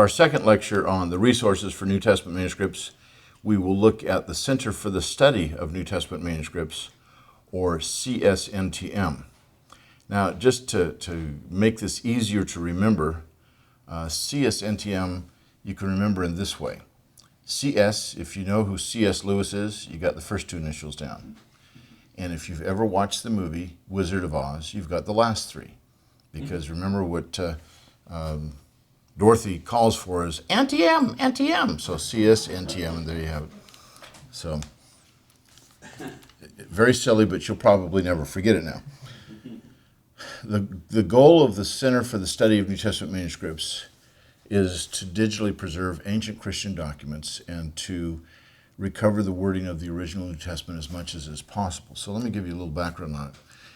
our second lecture on the resources for New Testament manuscripts, we will look at the Center for the Study of New Testament Manuscripts, or CSNTM. Now, just to make this easier to remember, CSNTM you can remember in this way. CS, if you know who C.S. Lewis is, you got the first two initials down. And if you've ever watched the movie Wizard of Oz, you've got the last three. Because remember what Dorothy calls for is NTM, NTM. So CSNTM, and there you have it. So, very silly, but you'll probably never forget it now. The goal of the Center for the Study of New Testament Manuscripts is to digitally preserve ancient Christian documents and to recover the wording of the original New Testament as much as is possible. So let me give you a little background on it.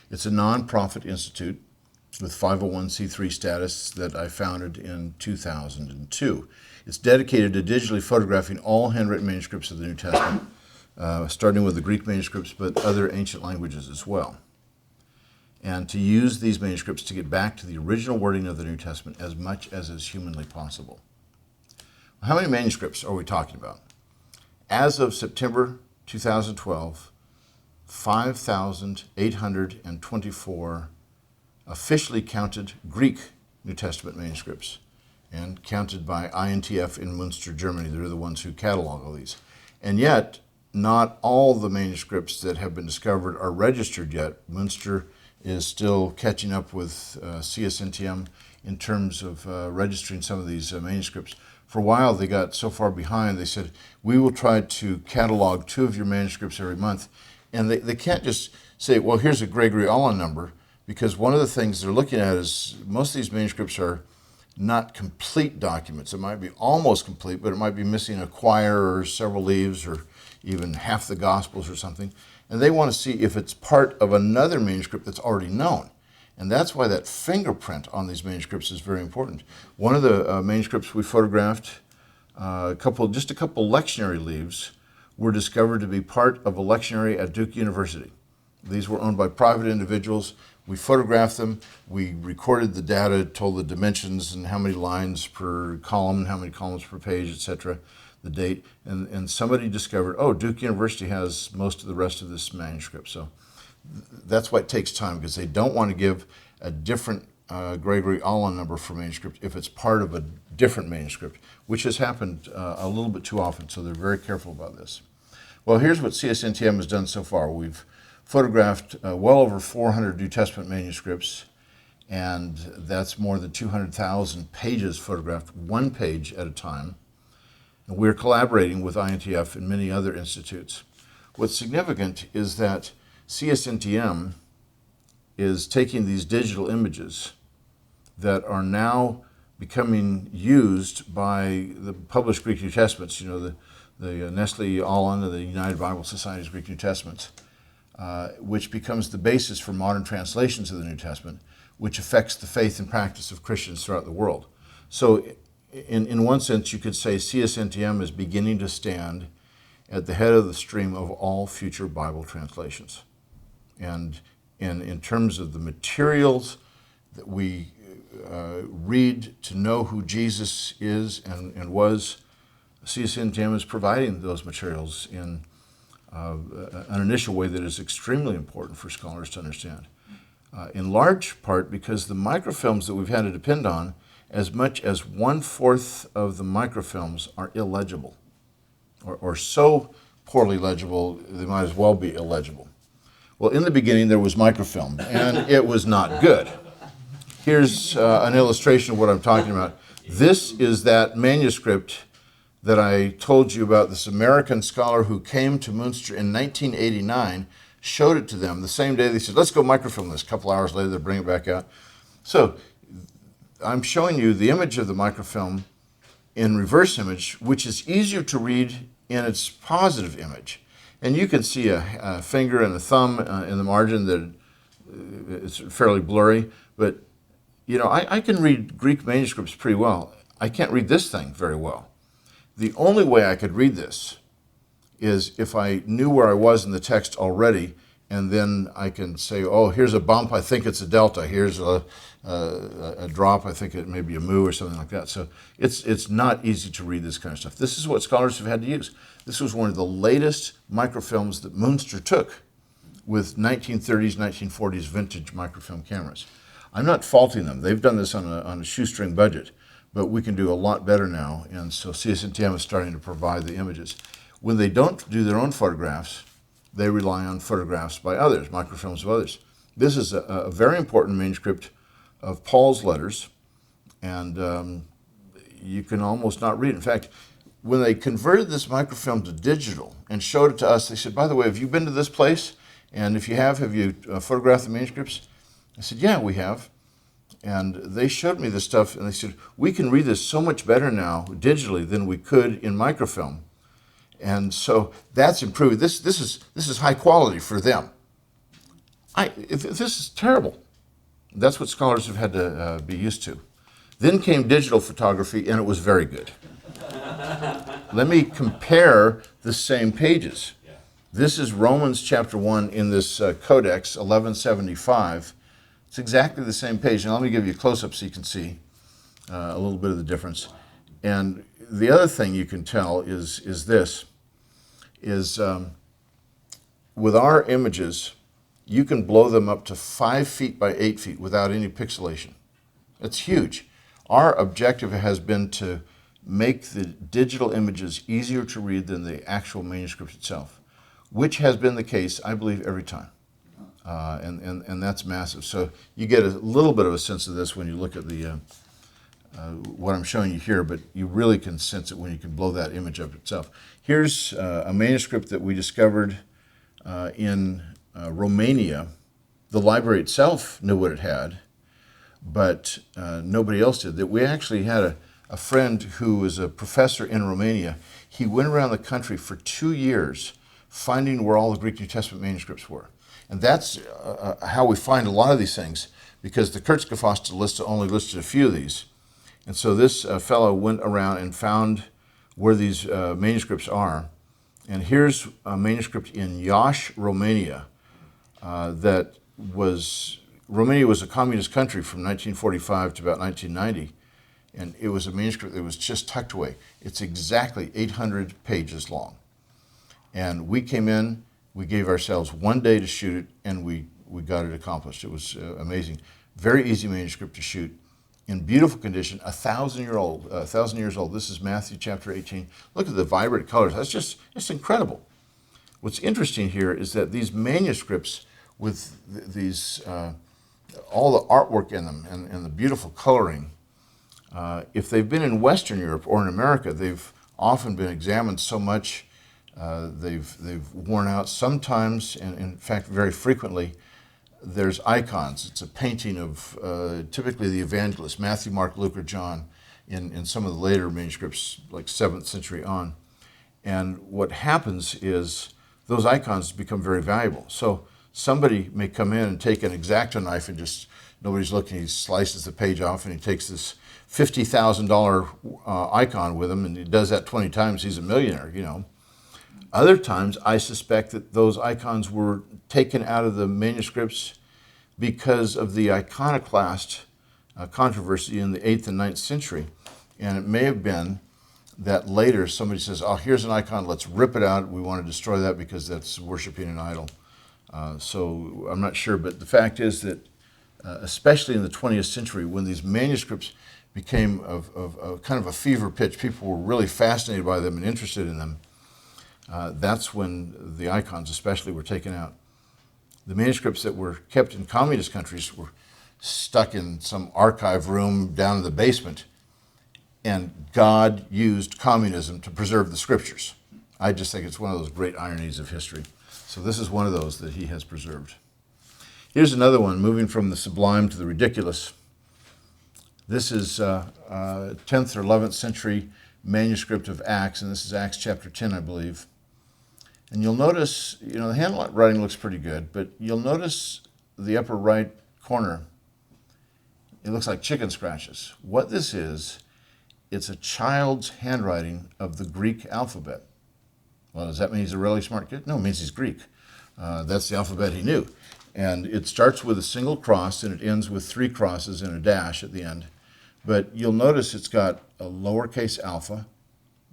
It's a non-profit institute with 501c3 status that I founded in 2002. It's dedicated to digitally photographing all handwritten manuscripts of the New Testament, starting with the Greek manuscripts, but other ancient languages as well. And to use these manuscripts to get back to the original wording of the New Testament as much as is humanly possible. How many manuscripts are we talking about? As of September 2012, 5,824 officially counted Greek New Testament manuscripts, and counted by INTF in Münster, Germany. They're the ones who catalog all these. And yet, not all the manuscripts that have been discovered are registered yet. Münster is still catching up with CSNTM in terms of registering some of these manuscripts. For a while, they got so far behind, they said, we will try to catalog 2 of your manuscripts every month. And they can't just say, well, here's a Gregory Allen number, because one of the things they're looking at is most of these manuscripts are not complete documents. It might be almost complete, but it might be missing a quire or several leaves or even half the Gospels or something. And they want to see if it's part of another manuscript that's already known. And that's why that fingerprint on these manuscripts is very important. One of the manuscripts we photographed, just a couple lectionary leaves, were discovered to be part of a lectionary at Duke University. These were owned by private individuals. We photographed them, we recorded the data, told the dimensions and how many lines per column, how many columns per page, etc., the date, and somebody discovered, oh, Duke University has most of the rest of this manuscript. So that's why it takes time, because they don't want to give a different Gregory Allen number for manuscript if it's part of a different manuscript, which has happened a little bit too often, so they're very careful about this. Well, here's what CSNTM has done so far. We've photographed well over 400 New Testament manuscripts, and that's more than 200,000 pages photographed, one page at a time. And we're collaborating with INTF and many other institutes. What's significant is that CSNTM is taking these digital images that are now becoming used by the published Greek New Testaments, the Nestle Aland and the United Bible Society's Greek New Testaments, which becomes the basis for modern translations of the New Testament, which affects the faith and practice of Christians throughout the world. So in one sense, you could say CSNTM is beginning to stand at the head of the stream of all future Bible translations. And in terms of the materials that we read to know who Jesus is and was, CSNTM is providing those materials in an initial way that is extremely important for scholars to understand. In large part because the microfilms that we've had to depend on, as much as 1/4 of the microfilms are illegible, or so poorly legible they might as well be illegible. Well, in the beginning there was microfilm, and it was not good. Here's an illustration of what I'm talking about. This is that manuscript that I told you about, this American scholar who came to Münster in 1989, showed it to them. The same day they said, let's go microfilm this. A couple hours later, they bring it back out. So I'm showing you the image of the microfilm in reverse image, which is easier to read in its positive image. And you can see a finger and a thumb in the margin that it's fairly blurry. But, I can read Greek manuscripts pretty well. I can't read this thing very well. The only way I could read this is if I knew where I was in the text already and then I can say, oh, here's a bump, I think it's a delta. Here's a drop, I think it may be a mu or something like that. So it's not easy to read this kind of stuff. This is what scholars have had to use. This was one of the latest microfilms that Münster took with 1930s, 1940s vintage microfilm cameras. I'm not faulting them. They've done this on a shoestring budget, but we can do a lot better now, and so CSNTM is starting to provide the images. When they don't do their own photographs, they rely on photographs by others, microfilms of others. This is a very important manuscript of Paul's letters, and you can almost not read it. In fact, when they converted this microfilm to digital and showed it to us, they said, by the way, have you been to this place? And if you have you photographed the manuscripts? I said, yeah, we have. And they showed me this stuff, and they said, we can read this so much better now digitally than we could in microfilm. And so that's improved. This is high quality for them. This is terrible. That's what scholars have had to be used to. Then came digital photography, and it was very good. Let me compare the same pages. This is Romans chapter 1 in this Codex 1175. It's exactly the same page. Now let me give you a close-up so you can see a little bit of the difference. And the other thing you can tell is with our images, you can blow them up to 5 feet by 8 feet without any pixelation. That's huge. Our objective has been to make the digital images easier to read than the actual manuscript itself, which has been the case, I believe, every time. And that's massive. So you get a little bit of a sense of this when you look at the what I'm showing you here, but you really can sense it when you can blow that image up itself. Here's a manuscript that we discovered in Romania. The library itself knew what it had, but nobody else did. That we actually had a friend who was a professor in Romania. He went around the country for 2 years finding where all the Greek New Testament manuscripts were. And that's how we find a lot of these things, because the Kurzgefasste list only listed a few of these. And so this fellow went around and found where these manuscripts are. And here's a manuscript in Iași, Romania, Romania was a communist country from 1945 to about 1990. And it was a manuscript that was just tucked away. It's exactly 800 pages long. And we came in, we gave ourselves 1 day to shoot it, and we got it accomplished. It was amazing. Very easy manuscript to shoot. In beautiful condition, 1,000 years old. This is Matthew chapter 18. Look at the vibrant colors. It's incredible. What's interesting here is that these manuscripts with these, all the artwork in them and the beautiful coloring, if they've been in Western Europe or in America, they've often been examined so much they've worn out. Sometimes, and in fact very frequently, there's icons. It's a painting of typically the evangelists, Matthew, Mark, Luke, or John, in some of the later manuscripts, like 7th century on. And what happens is those icons become very valuable. So somebody may come in and take an X-Acto knife and just, nobody's looking, he slices the page off and he takes this $50,000 icon with him, and he does that 20 times, he's a millionaire, you know. Other times, I suspect that those icons were taken out of the manuscripts because of the iconoclast controversy in the 8th and 9th century. And it may have been that later somebody says, oh, here's an icon, let's rip it out. We want to destroy that because that's worshiping an idol. So I'm not sure, but the fact is that especially in the 20th century, when these manuscripts became of kind of a fever pitch, people were really fascinated by them and interested in them. That's when the icons especially were taken out. The manuscripts that were kept in communist countries were stuck in some archive room down in the basement, and God used communism to preserve the scriptures. I just think it's one of those great ironies of history. So this is one of those that he has preserved. Here's another one, moving from the sublime to the ridiculous. This is 10th or 11th century manuscript of Acts, and this is Acts chapter 10, I believe. And you'll notice, you know, the handwriting looks pretty good, but you'll notice the upper right corner, it looks like chicken scratches. What this is, it's a child's handwriting of the Greek alphabet. Well, does that mean he's a really smart kid? No, it means he's Greek. That's the alphabet he knew. And it starts with a single cross and it ends with 3 crosses and a dash at the end. But you'll notice it's got a lowercase alpha,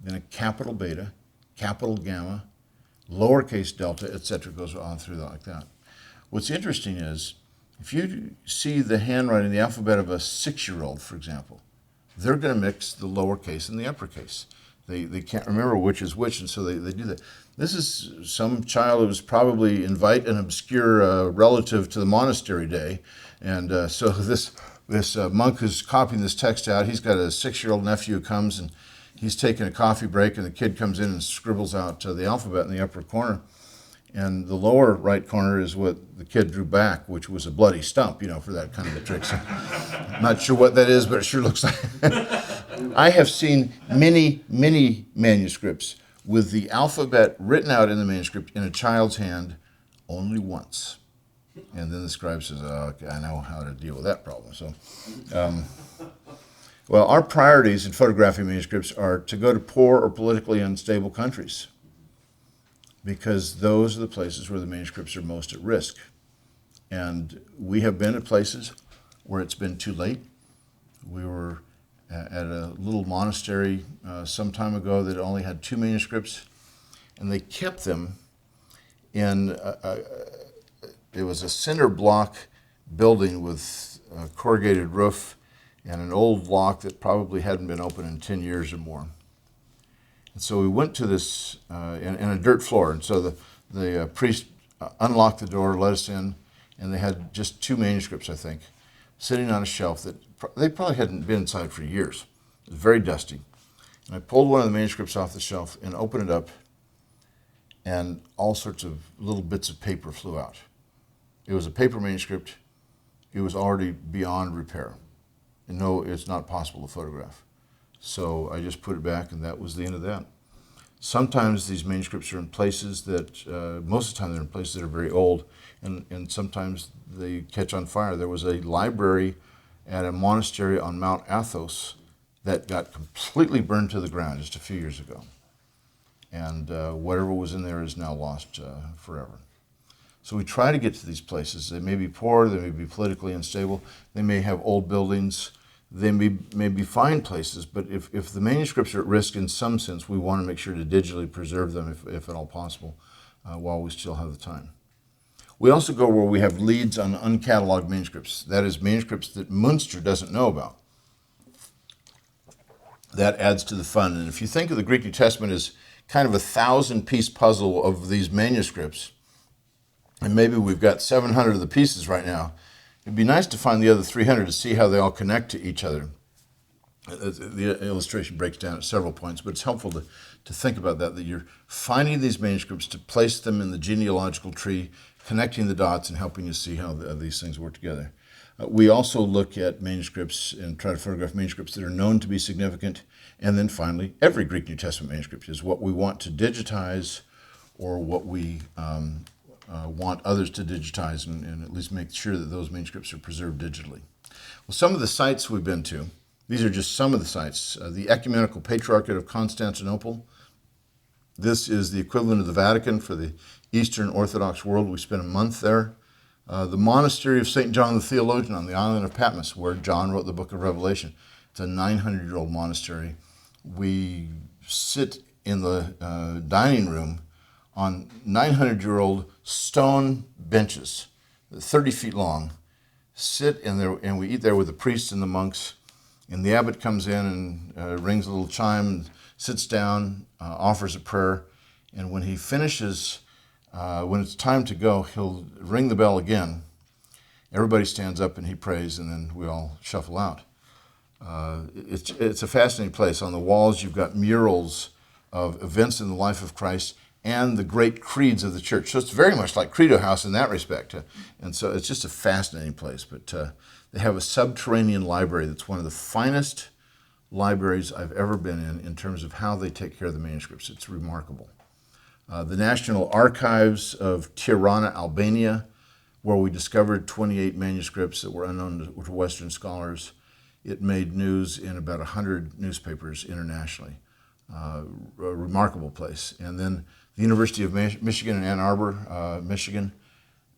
then a capital beta, capital gamma, lowercase delta, etc. Goes on through like that. What's interesting is, if you see the handwriting, the alphabet of a 6-year-old, for example, they're going to mix the lowercase and the uppercase. They can't remember which is which, and so they do that. This is some child who was probably invite an obscure relative to the monastery day, and so this monk who's copying this text out, he's got a 6-year-old nephew who comes, and he's taking a coffee break, and the kid comes in and scribbles out the alphabet in the upper corner. And the lower right corner is what the kid drew back, which was a bloody stump, for that kind of a trick. So, I'm not sure what that is, but it sure looks like. I have seen many, many manuscripts with the alphabet written out in the manuscript in a child's hand only once. And then the scribe says, "Oh, okay, I know how to deal with that problem." So, well, our priorities in photographing manuscripts are to go to poor or politically unstable countries, because those are the places where the manuscripts are most at risk. And we have been at places where it's been too late. We were at a little monastery some time ago that only had 2 manuscripts, and they kept them in, it was a cinder block building with a corrugated roof and an old lock that probably hadn't been open in 10 years or more. And so we went to this in a dirt floor, and so the priest unlocked the door, let us in, and they had just 2 manuscripts, I think, sitting on a shelf that they probably hadn't been inside for years. It was very dusty. And I pulled one of the manuscripts off the shelf and opened it up, and all sorts of little bits of paper flew out. It was a paper manuscript. It was already beyond repair. And no, it's not possible to photograph. So I just put it back, and that was the end of that. Sometimes these manuscripts are in places that, most of the time they're in places that are very old, and sometimes they catch on fire. There was a library at a monastery on Mount Athos that got completely burned to the ground just a few years ago. And whatever was in there is now lost forever. So we try to get to these places. They may be poor, they may be politically unstable, they may have old buildings, they may be fine places, but if the manuscripts are at risk in some sense, we want to make sure to digitally preserve them if at all possible while we still have the time. We also go where we have leads on uncatalogued manuscripts. That is, manuscripts that Munster doesn't know about. That adds to the fun. And if you think of the Greek New Testament as kind of a 1,000-piece puzzle of these manuscripts, and maybe we've got 700 of the pieces right now, it'd be nice to find the other 300 to see how they all connect to each other. The illustration breaks down at several points, but it's helpful to think about that you're finding these manuscripts to place them in the genealogical tree, connecting the dots and helping you see how these things work together. We also look at manuscripts and try to photograph manuscripts that are known to be significant. And then finally, every Greek New Testament manuscript is what we want to digitize or what we want others to digitize and at least make sure that those manuscripts are preserved digitally. Well, some of the sites we've been to, these are just some of the sites. The Ecumenical Patriarchate of Constantinople. This is the equivalent of the Vatican for the Eastern Orthodox world. We spent a month there. The Monastery of St. John the Theologian on the island of Patmos, where John wrote the book of Revelation. It's a 900-year-old monastery. We sit in the dining room on 900-year-old stone benches, 30 feet long, sit in there, and we eat there with the priests and the monks. And the abbot comes in and rings a little chime, sits down, offers a prayer, and when he finishes, when it's time to go, he'll ring the bell again. Everybody stands up and he prays, and then we all shuffle out. It's a fascinating place. On the walls, you've got murals of events in the life of Christ and the great creeds of the church. So it's very much like Credo House in that respect. And so it's just a fascinating place. But they have a subterranean library that's one of the finest libraries I've ever been in terms of how they take care of the manuscripts. It's remarkable. The National Archives of Tirana, Albania, where we discovered 28 manuscripts that were unknown to Western scholars. It made news in about 100 newspapers internationally. a remarkable place. And then the University of Michigan in Ann Arbor, Michigan,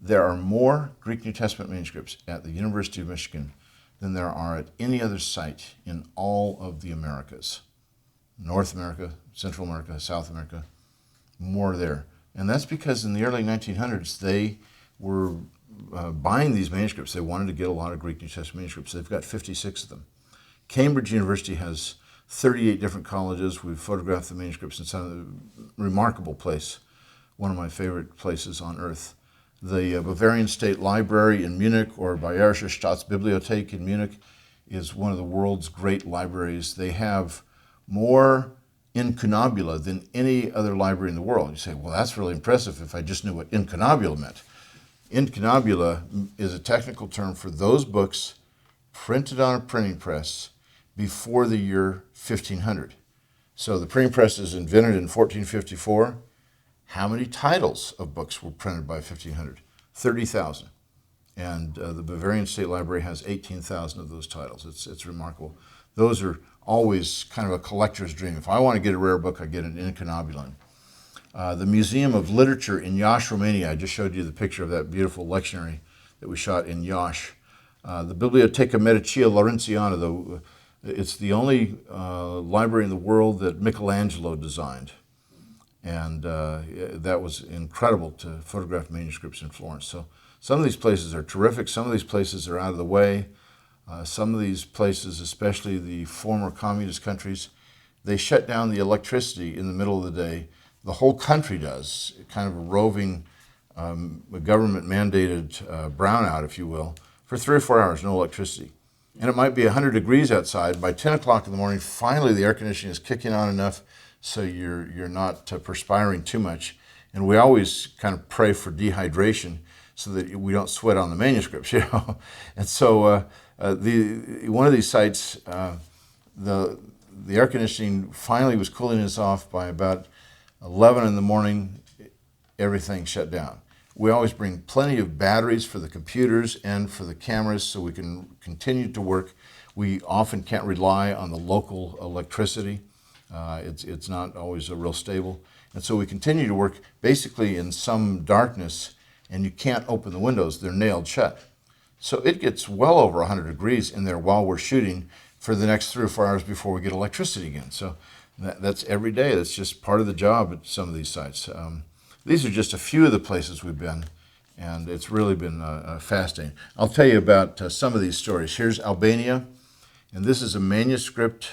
there are more Greek New Testament manuscripts at the University of Michigan than there are at any other site in all of the Americas. North America, Central America, South America, more there. And that's because in the early 1900s, they were buying these manuscripts. They wanted to get a lot of Greek New Testament manuscripts. They've got 56 of them. Cambridge University has 38 different colleges. We've photographed the manuscripts in some remarkable place, one of my favorite places on earth. The Bavarian State Library in Munich, or Bayerische Staatsbibliothek in Munich, is one of the world's great libraries. They have more incunabula than any other library in the world. You say, well, that's really impressive if I just knew what incunabula meant. Incunabula is a technical term for those books printed on a printing press before the year 1500. So the printing press is invented in 1454. How many titles of books were printed by 1500? 30,000. And the Bavarian State Library has 18,000 of those titles. It's remarkable. Those are always kind of a collector's dream. If I want to get a rare book, I get an incunabulum. The Museum of Literature in Iași, Romania, I just showed you the picture of that beautiful lectionary that we shot in Iași. The Biblioteca Medicia Laurențiana, it's the only library in the world that Michelangelo designed. And that was incredible to photograph manuscripts in Florence. So some of these places are terrific. Some of these places are out of the way. Some of these places, especially the former communist countries, they shut down the electricity in the middle of the day. The whole country does, kind of a roving, government-mandated brownout, if you will, for 3 or 4 hours, no electricity. And it might be 100 degrees outside. By 10 o'clock in the morning, finally the air conditioning is kicking on enough so you're not perspiring too much. And we always kind of pray for dehydration so that we don't sweat on the manuscripts, you know. And so one of these sites, the air conditioning finally was cooling us off. By about 11 in the morning, everything shut down. We always bring plenty of batteries for the computers and for the cameras so we can continue to work. We often can't rely on the local electricity. It's not always real stable. And so we continue to work basically in some darkness, and you can't open the windows. They're nailed shut. So it gets well over 100 degrees in there while we're shooting for the next 3 or 4 hours before we get electricity again. So that's every day. That's just part of the job at some of these sites. These are just a few of the places we've been, and it's really been fascinating. I'll tell you about some of these stories. Here's Albania, and this is a manuscript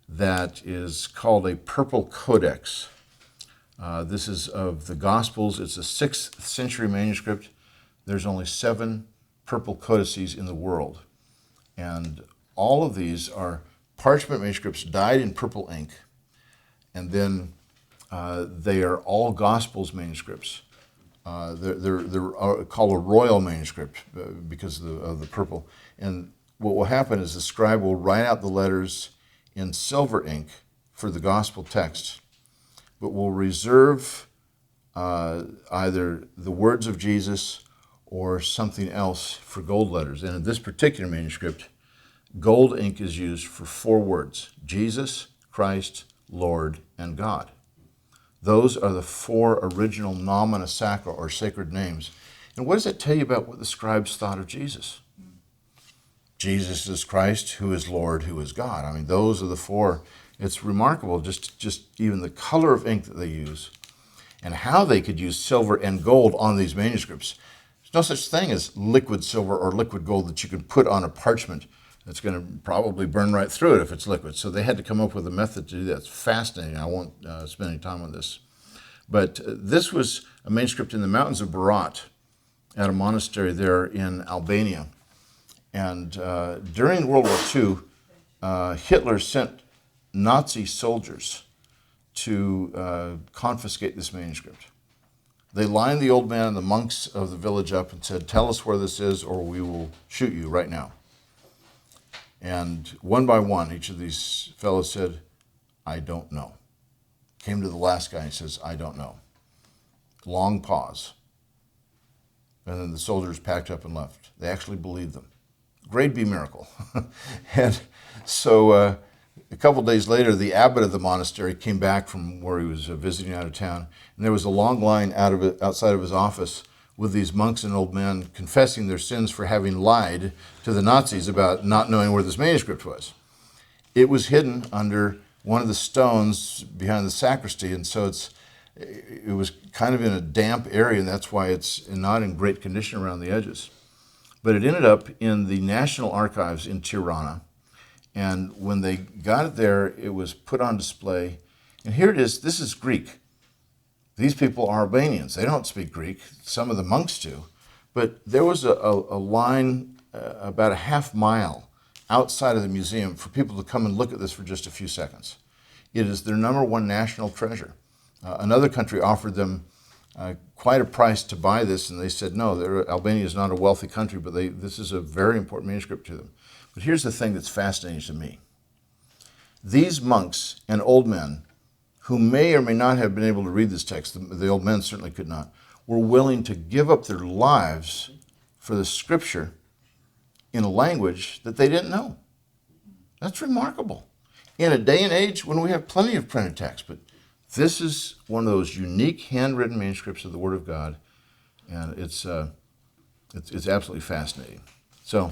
that is called a Purple Codex. This is of the Gospels. It's a 6th century manuscript. There's only 7 purple codices in the world. And all of these are parchment manuscripts dyed in purple ink. And then they are all Gospels manuscripts. They're called a royal manuscript because of the purple. And what will happen is the scribe will write out the letters in silver ink for the gospel text, but will reserve either the words of Jesus or something else for gold letters. And in this particular manuscript, gold ink is used for 4 words: Jesus, Christ, Lord, and God. Those are the 4 original nomina sacra, or sacred names. And what does that tell you about what the scribes thought of Jesus? Jesus is Christ, who is Lord, who is God. I mean, those are the 4. It's remarkable, just even the color of ink that they use and how they could use silver and gold on these manuscripts. There's no such thing as liquid silver or liquid gold that you can put on a parchment that's going to probably burn right through it if it's liquid. So they had to come up with a method to do that. It's fascinating. I won't spend any time on this. But this was a manuscript in the mountains of Berat at a monastery there in Albania. And during World War II, Hitler sent Nazi soldiers to confiscate this manuscript. They lined the old man and the monks of the village up and said, "Tell us where this is or we will shoot you right now." And one by one, each of these fellows said, "I don't know." Came to the last guy and says, "I don't know." Long pause. And then the soldiers packed up and left. They actually believed them. Great B miracle. And so A couple of days later, the abbot of the monastery came back from where he was visiting out of town, and there was a long line outside of his office with these monks and old men confessing their sins for having lied to the Nazis about not knowing where this manuscript was. It was hidden under one of the stones behind the sacristy, and so it was kind of in a damp area, and that's why it's not in great condition around the edges. But it ended up in the National Archives in Tirana, and when they got it there, it was put on display. And here it is. This is Greek. These people are Albanians. They don't speak Greek. Some of the monks do. But there was a line about a half mile outside of the museum for people to come and look at this for just a few seconds. It is their #1 national treasure. Another country offered them quite a price to buy this, and they said, no, Albania is not a wealthy country, but this is a very important manuscript to them. But here's the thing that's fascinating to me. These monks and old men, who may or may not have been able to read this text, the old men certainly could not, were willing to give up their lives for the scripture in a language that they didn't know. That's remarkable. In a day and age when we have plenty of printed text, but this is one of those unique handwritten manuscripts of the Word of God, and it's absolutely fascinating. So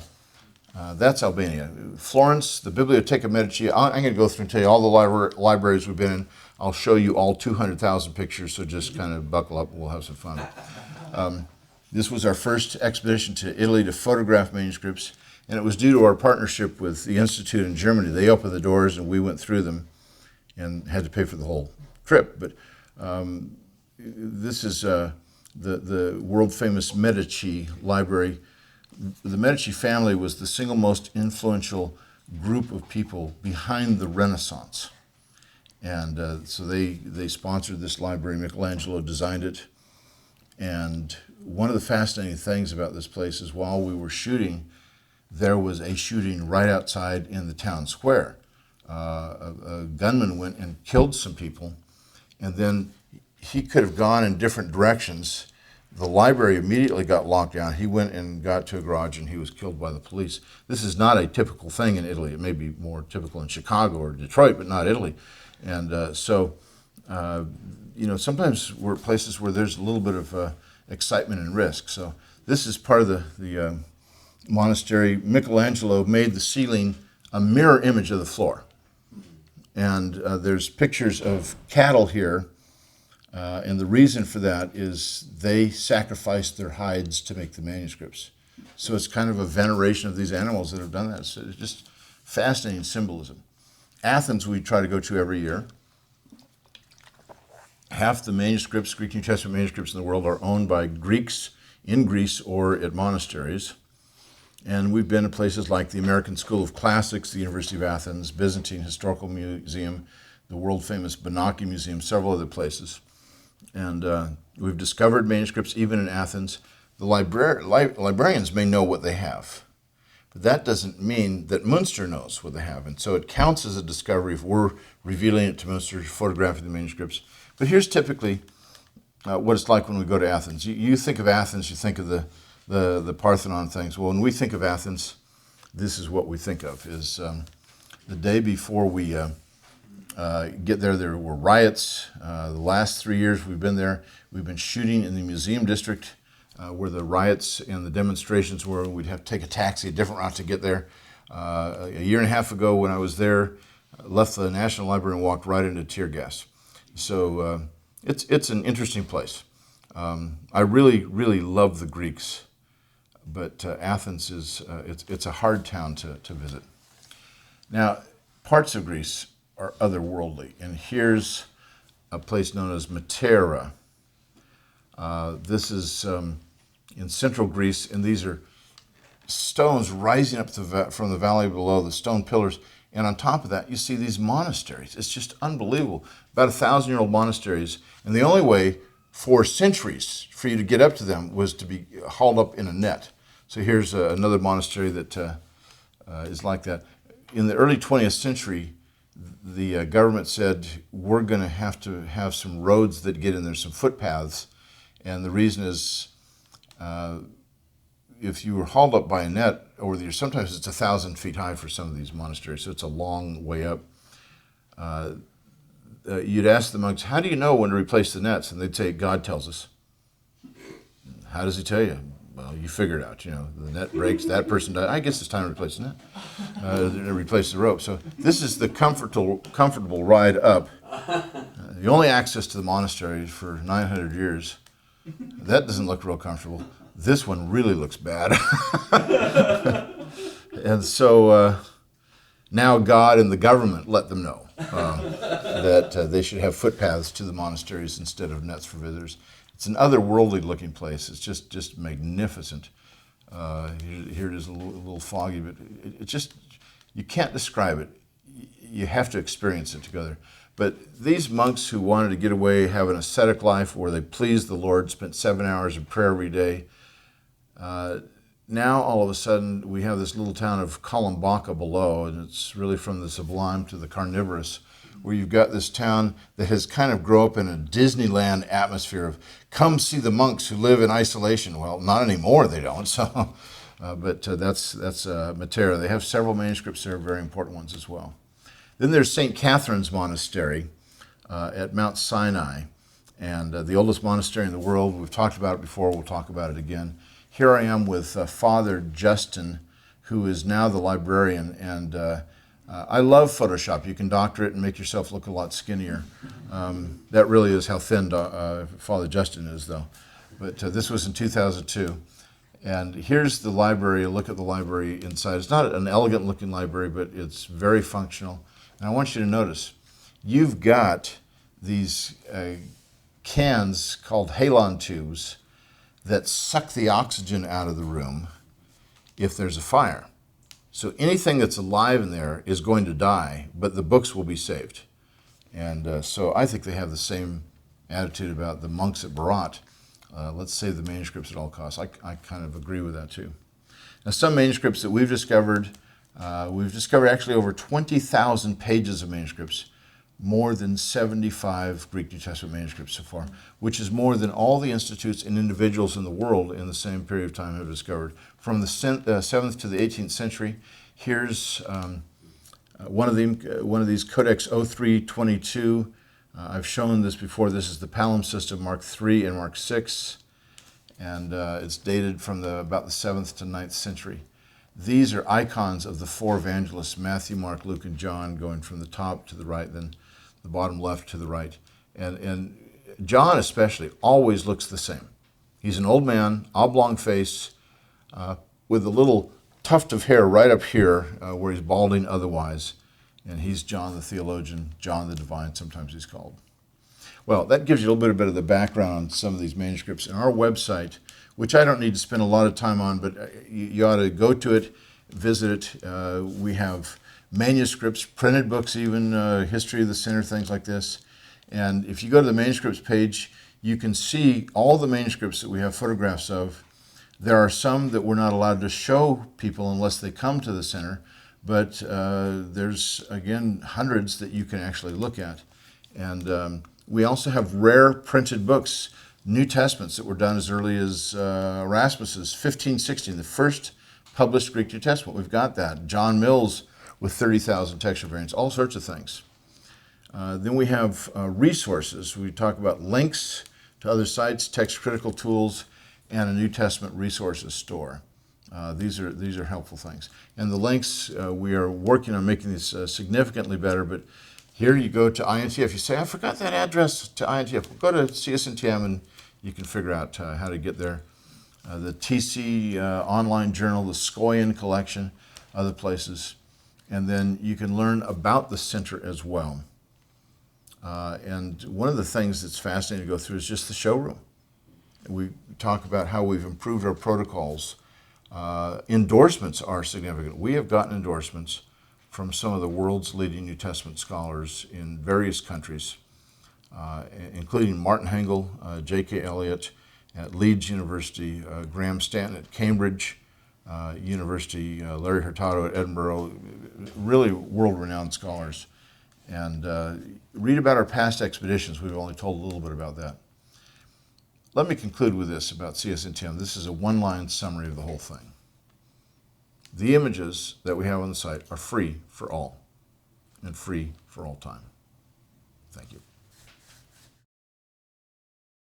that's Albania. Florence, the Biblioteca Medici. I'm going to go through and tell you all the libraries we've been in. I'll show you all 200,000 pictures, so just kind of buckle up and we'll have some fun. This was our first expedition to Italy to photograph manuscripts, and it was due to our partnership with the Institute in Germany. They opened the doors and we went through them and had to pay for the whole trip. But this is the world-famous Medici library. The Medici family was the single most influential group of people behind the Renaissance. And so they sponsored this library. Michelangelo designed it. And one of the fascinating things about this place is while we were shooting, there was a shooting right outside in the town square. A gunman went and killed some people, and then he could have gone in different directions. The library immediately got locked down. He went and got to a garage, and he was killed by the police. This is not a typical thing in Italy. It may be more typical in Chicago or Detroit, but not Italy. And sometimes we're places where there's a little bit of excitement and risk. So this is part of the monastery. Michelangelo made the ceiling a mirror image of the floor. And there's pictures of cattle here. And the reason for that is they sacrificed their hides to make the manuscripts. So it's kind of a veneration of these animals that have done that. So it's just fascinating symbolism. Athens we try to go to every year. Half the manuscripts, Greek New Testament manuscripts in the world, are owned by Greeks in Greece or at monasteries. And we've been to places like the American School of Classics, the University of Athens, Byzantine Historical Museum, the world-famous Benaki Museum, several other places. And we've discovered manuscripts even in Athens. The librarians may know what they have, but that doesn't mean that Münster knows what they have. And so it counts as a discovery if we're revealing it to Münster, photographing the manuscripts. But here's typically what it's like when we go to Athens. You think of Athens, you think of the Parthenon things. Well, when we think of Athens, this is what we think of, is the day before we get there were riots. The last 3 years we've been there, we've been shooting in the museum district where the riots and the demonstrations were. We'd have to take a taxi, a different route to get there. A year and a half ago when I was there, I left the National Library and walked right into tear gas. So it's an interesting place. I really, really love the Greeks, but Athens it's a hard town to visit. Now, parts of Greece are otherworldly, and here's a place known as Matera. This is in central Greece, and these are stones rising up from the valley below, the stone pillars, and on top of that you see these monasteries. It's just unbelievable. About 1,000-year-old monasteries, and the only way for centuries for you to get up to them was to be hauled up in a net. So here's another monastery that is like that. In the early 20th century, the government said, we're going to have some roads that get in there, some footpaths. And the reason is, if you were hauled up by a net over the years, sometimes it's 1,000 feet high for some of these monasteries, so it's a long way up. you'd ask the monks, how do you know when to replace the nets? And they'd say, God tells us. How does he tell you? Well, you figure it out. You know, the net breaks, that person died. I guess it's time to replace the net. Replace the rope. So this is the comfortable ride up. The only access to the monastery for 900 years. That doesn't look real comfortable. This one really looks bad. And so now God and the government let them know that they should have footpaths to the monasteries instead of nets for visitors. It's an otherworldly looking place. It's just magnificent. Here it is a little foggy, but it just, you can't describe it. You have to experience it together. But these monks who wanted to get away, have an ascetic life where they pleased the Lord, spent 7 hours of prayer every day, now all of a sudden we have this little town of Columbaca below, and it's really from the sublime to the carnivorous, where you've got this town that has kind of grown up in a Disneyland atmosphere of come see the monks who live in isolation. Well, not anymore, they don't. So, but that's Matera. They have several manuscripts there, very important ones as well. Then there's St. Catherine's Monastery at Mount Sinai, and the oldest monastery in the world. We've talked about it before. We'll talk about it again. Here I am with Father Justin, who is now the librarian, and I love Photoshop. You can doctor it and make yourself look a lot skinnier. That really is how thin Father Justin is, though. But this was in 2002. And here's the library. A look at the library inside. It's not an elegant-looking library, but it's very functional. And I want you to notice, you've got these cans called halon tubes that suck the oxygen out of the room if there's a fire. So anything that's alive in there is going to die, but the books will be saved. And so I think they have the same attitude about the monks at Berat. Let's save the manuscripts at all costs. I kind of agree with that too. Now, some manuscripts that we've discovered actually over 20,000 pages of manuscripts, more than 75 Greek New Testament manuscripts so far, which is more than all the institutes and individuals in the world in the same period of time have discovered. From the 7th to the 18th century, here's one of these Codex 0322. I've shown this before. This is the palimpsest of Mark III and Mark VI, and it's dated from about the 7th to 9th century. These are icons of the four evangelists, Matthew, Mark, Luke, and John, going from the top to the right, then the bottom left to the right. And John especially always looks the same. He's an old man, oblong face, with a little tuft of hair right up here where he's balding otherwise. And he's John the theologian, John the divine, sometimes he's called. Well, that gives you a little bit of the background on some of these manuscripts. And our website, which I don't need to spend a lot of time on, but you ought to go to it, visit it. We have manuscripts, printed books even, history of the center, things like this. And if you go to the manuscripts page, you can see all the manuscripts that we have photographs of. There are some that we're not allowed to show people unless they come to the center, but there's, again, hundreds that you can actually look at. And we also have rare printed books, New Testaments that were done as early as Erasmus's 1516, the first published Greek New Testament. We've got that. John Mills with 30,000 textual variants, all sorts of things. Then we have resources. We talk about links to other sites, text critical tools, and a New Testament resources store. These are helpful things. And the links, we are working on making these significantly better, but here you go to INTF. You say, I forgot that address to INTF. Go to CSNTM and you can figure out how to get there. The TC online journal, the Skoyan collection, other places. And then you can learn about the center as well. And one of the things that's fascinating to go through is just the showroom. We talk about how we've improved our protocols. Endorsements are significant. We have gotten endorsements from some of the world's leading New Testament scholars in various countries, including Martin Hengel, J.K. Elliott at Leeds University, Graham Stanton at Cambridge University, Larry Hurtado at Edinburgh, really world-renowned scholars. And read about our past expeditions. We've only told a little bit about that. Let me conclude with this about CSNTM. This is a one-line summary of the whole thing. The images that we have on the site are free for all and free for all time. Thank you.